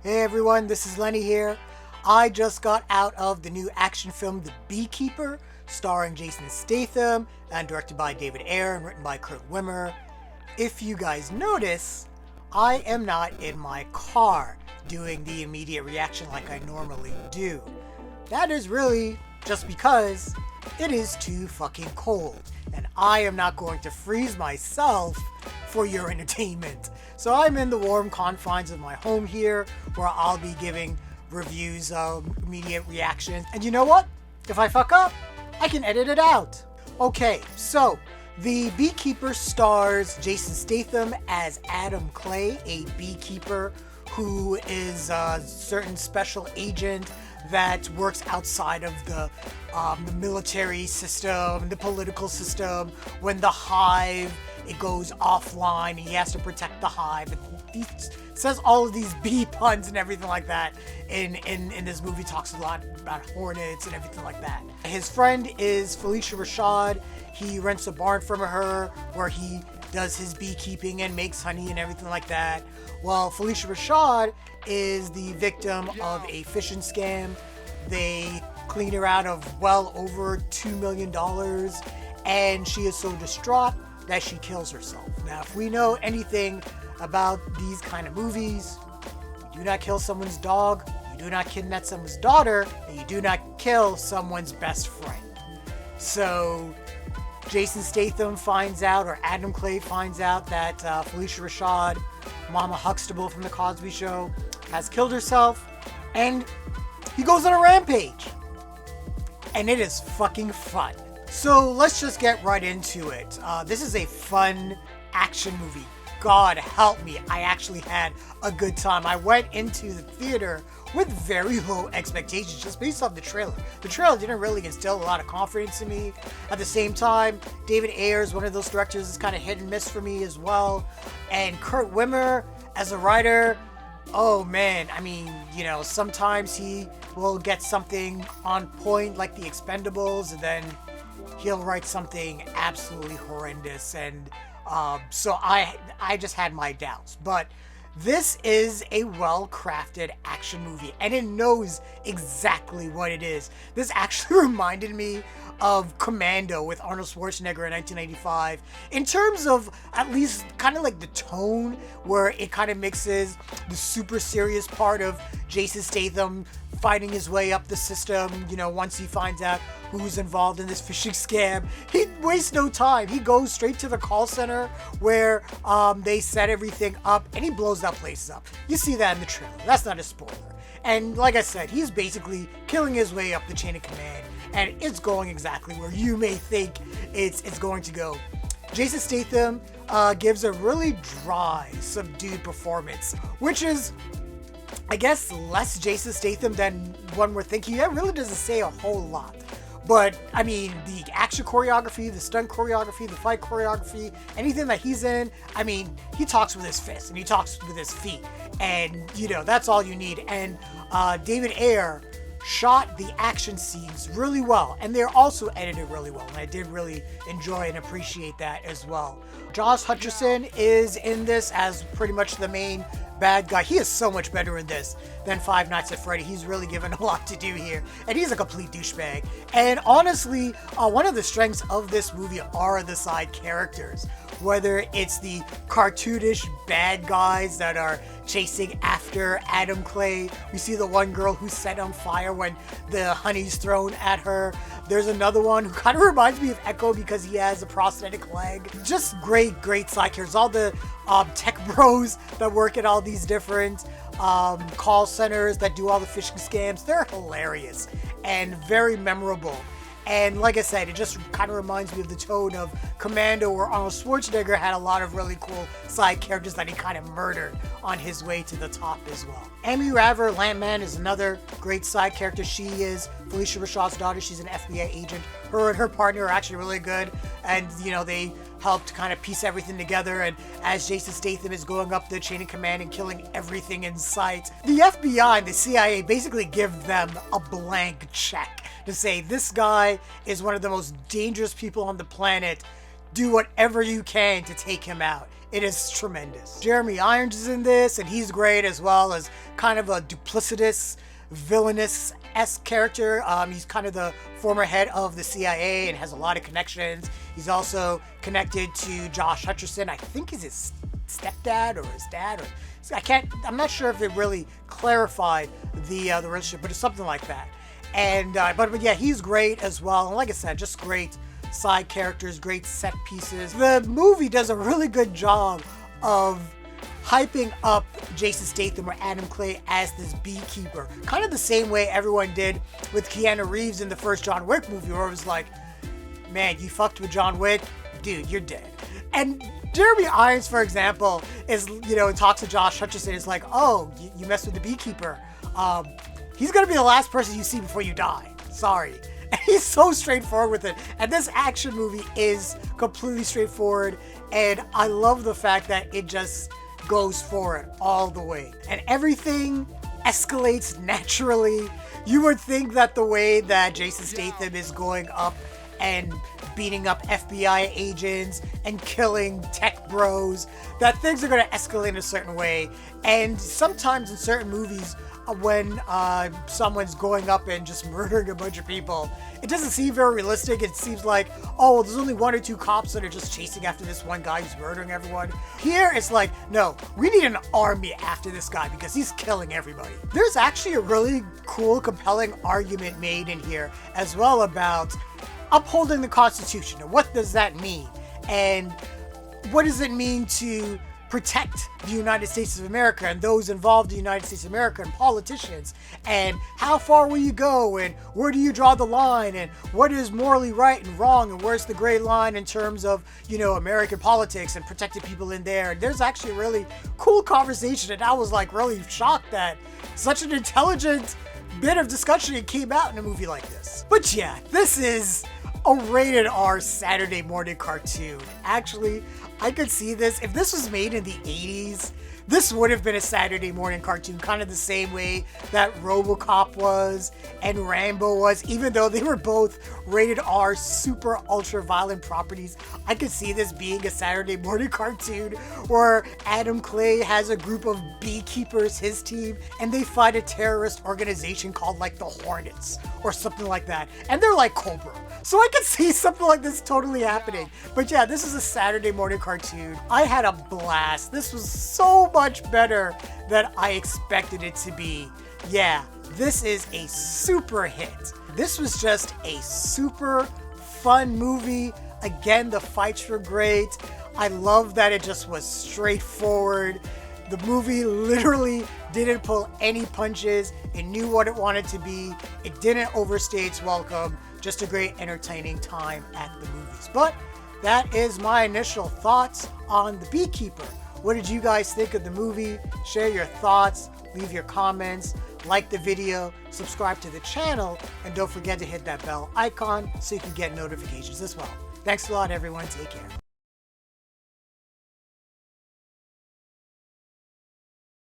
Hey everyone, this is Lenny here. I just got out of the new action film The Beekeeper, starring Jason Statham and directed by David Ayer and written by Kurt Wimmer. If you guys notice, I am not in my car doing the immediate reaction like I normally do. That is really just because it is too fucking cold, and I am not going to freeze myself for your entertainment. So I'm in the warm confines of my home here, where I'll be giving reviews of immediate reactions. And you know what? If I fuck up, I can edit it out. Okay, so The Beekeeper stars Jason Statham as Adam Clay, a beekeeper who is a certain special agent that works outside of the military system, the political system. When the hive it goes offline, he has to protect the hive. He says all of these bee puns and everything like that. In this movie, talks a lot about hornets and everything like that. His friend is Phylicia Rashad. He rents a barn from her where he does his beekeeping and makes honey and everything like that. Well, Phylicia Rashad is the victim of a phishing scam. They clean her out of well over $2 million, and she is so distraught that she kills herself. Now, if we know anything about these kind of movies, you do not kill someone's dog, you do not kidnap someone's daughter, and you do not kill someone's best friend. So Jason Statham finds out, or Adam Clay finds out, that Phylicia Rashad, Mama Huxtable from The Cosby Show, has killed herself, and he goes on a rampage. And it is fucking fun. So let's just get right into it. This is a fun action movie. God help me, I actually had a good time. I went into the theater with very low expectations just based off the trailer. The trailer didn't really instill a lot of confidence in me. At the same time, David Ayer is one of those directors that's kind of hit and miss for me as well. And Kurt Wimmer, as a writer, oh man, I mean, you know, sometimes he will get something on point like The Expendables, and then he'll write something absolutely horrendous. And so I just had my doubts. But this is a well-crafted action movie, and it knows exactly what it is. This actually reminded me of Commando with Arnold Schwarzenegger in 1995, in terms of at least kind of like the tone, where it kind of mixes the super serious part of Jason Statham fighting his way up the system. You know, once he finds out who's involved in this phishing scam, he wastes no time. He goes straight to the call center where they set everything up, and he blows that place up. You see that in the trailer. That's not a spoiler. And like I said, he's basically killing his way up the chain of command, and it's going exactly where you may think it's going to go. Jason Statham gives a really dry, subdued performance, which is, I guess, less Jason Statham than one we're thinking. That really doesn't say a whole lot. But, I mean, the action choreography, the stunt choreography, the fight choreography, anything that he's in, I mean, he talks with his fists and he talks with his feet. And, you know, that's all you need. And David Ayer shot the action scenes really well. And they're also edited really well. And I did really enjoy and appreciate that as well. Josh Hutcherson is in this as pretty much the main bad guy. He is so much better in this than Five Nights at Freddy. He's really given a lot to do here, and he's a complete douchebag. And honestly, one of the strengths of this movie are the side characters, whether it's the cartoonish bad guys that are chasing after Adam Clay. We see the one girl who's set on fire when the honey's thrown at her. There's another one who kind of reminds me of Echo because he has a prosthetic leg. Just great side characters. All the tech bros that work at all these different call centers that do all the phishing scams. They're hilarious and very memorable. And like I said, it just kind of reminds me of the tone of Commando, where Arnold Schwarzenegger had a lot of really cool side characters that he kind of murdered on his way to the top as well. Amy Raver Lampman is another great side character. She is Phylicia Rashad's daughter. She's an FBI agent. Her and her partner are actually really good. And, you know, they helped kind of piece everything together. And as Jason Statham is going up the chain of command and killing everything in sight, the FBI and the CIA basically give them a blank check to say, this guy is one of the most dangerous people on the planet. do whatever you can to take him out. It is tremendous. Jeremy Irons is in this, and he's great as well as kind of a duplicitous, villainous-esque character. He's kind of the former head of the CIA and has a lot of connections. He's also connected to Josh Hutcherson. I think is his stepdad or his dad, or I'm not sure if it really clarified the relationship, but it's something like that. And but yeah, he's great as well. And like I said, just great side characters, great set pieces. The movie does a really good job of hyping up Jason Statham or Adam Clay as this beekeeper. Kind of the same way everyone did with Keanu Reeves in the first John Wick movie, where it was like, man, you fucked with John Wick, dude, you're dead. And Jeremy Irons, for example, is, talks to Josh Hutcherson, is like, oh, you messed with the beekeeper. He's gonna be the last person you see before you die. Sorry. And he's so straightforward with it. And this action movie is completely straightforward. And I love the fact that it just goes for it all the way. And everything escalates naturally. You would think that the way that Jason Statham is going up and beating up FBI agents and killing tech bros, that things are going to escalate in a certain way. And sometimes in certain movies, when someone's going up and just murdering a bunch of people, it doesn't seem very realistic. It seems like, oh, there's only 1 or 2 cops that are just chasing after this one guy who's murdering everyone. Here, it's like, no, we need an army after this guy because he's killing everybody. There's actually a really cool, compelling argument made in here as well about upholding the Constitution. And what does that mean? And what does it mean to protect the United States of America and those involved in the United States of America and politicians? And how far will you go? And where do you draw the line? And what is morally right and wrong? And where's the gray line in terms of, American politics and protecting people in there? And there's actually a really cool conversation. And I was like really shocked that such an intelligent bit of discussion came out in a movie like this. But yeah, this is a rated R Saturday morning cartoon. Actually, I could see this. If this was made in the 80s, this would have been a Saturday morning cartoon, kind of the same way that RoboCop was and Rambo was, even though they were both rated R, super ultra violent properties. I could see this being a Saturday morning cartoon where Adam Clay has a group of beekeepers, his team, and they fight a terrorist organization called like the Hornets or something like that. And they're like Cobra. So I could see something like this totally happening. But yeah, this is a Saturday morning cartoon. I had a blast. This was so much better than I expected it to be. Yeah, this is a super hit. This was just a super fun movie. Again, the fights were great. I love that it just was straightforward. The movie literally didn't pull any punches. It knew what it wanted to be. It didn't overstay its welcome. Just a great entertaining time at the movies. But that is my initial thoughts on The Beekeeper. What did you guys think of the movie? Share your thoughts, leave your comments, like the video, subscribe to the channel, and don't forget to hit that bell icon so you can get notifications as well. Thanks a lot, everyone. Take care.